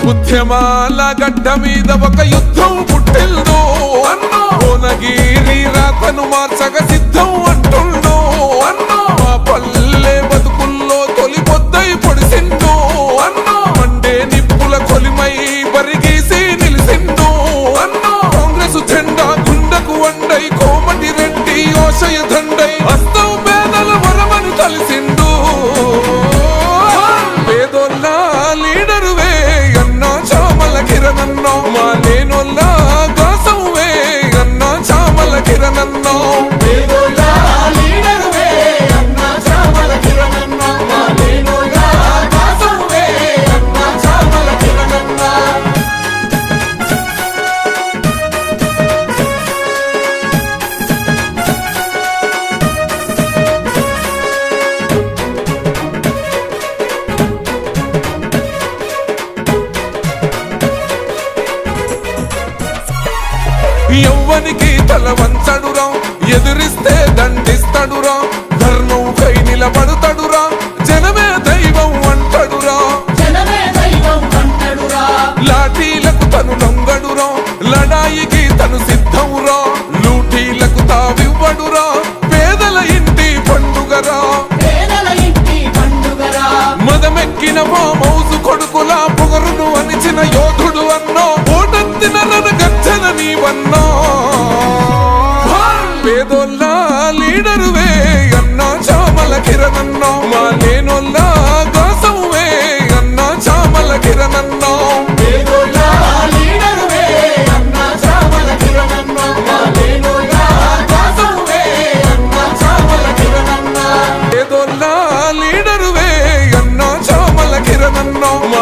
ఉద్యమాల గడ్డ మీద ఒక యుద్ధం పుట్టిల్దో అన్నో భువనగిరి రాతను మార్చగ సిద్ధం అంటుండో అన్నో మా పల్లె బతుకుల్లో తొలి పొద్దై పొడిసిందో అన్నో మండే నిప్పుల కొలిమై బరిగీసి నిలిసిందో అన్నో కాంగ్రెస్ జెండా గుండకు వండై కోమటి రెడ్డి ఓషయ దండై హస్తం పేదల వరమని తలిసిండు పేదోళ్ళ లీడరువే అన్నా చామల కిరణన్నో మా లేనోళ్ళ గాసంవే అన్నా చామల కిరణన్నో పేదోళ్ళ లీడరువే అన్నా చామల కిరణన్నో మా లేనోళ్ళ గాసంవే అన్నా చామల కిరణన్నో యవ్వనికి తల వంచడురా ఎదురిస్తే దండిస్తడురా ధర్మం కై నిలబడుతడురా జనమే దైవం అంటడురా లాఠీలకు తను లొంగడురా లడాయికి తను సిద్ధంరా లూటీలకు తావివ్వడురా పేదల ఇంటి పండుగరా మదమెక్కిన మా మౌజు కొడుకుల పొగరును అనిచిన యోధుడు అన్నో ఓటెత్తిన గర్జన నీవన్నో పేదోళ్ళ లీడరువే అన్నా చామల కిరణన్నో మా లేనోళ్ళ గాసంవే అన్నా చామల కిరణన్నో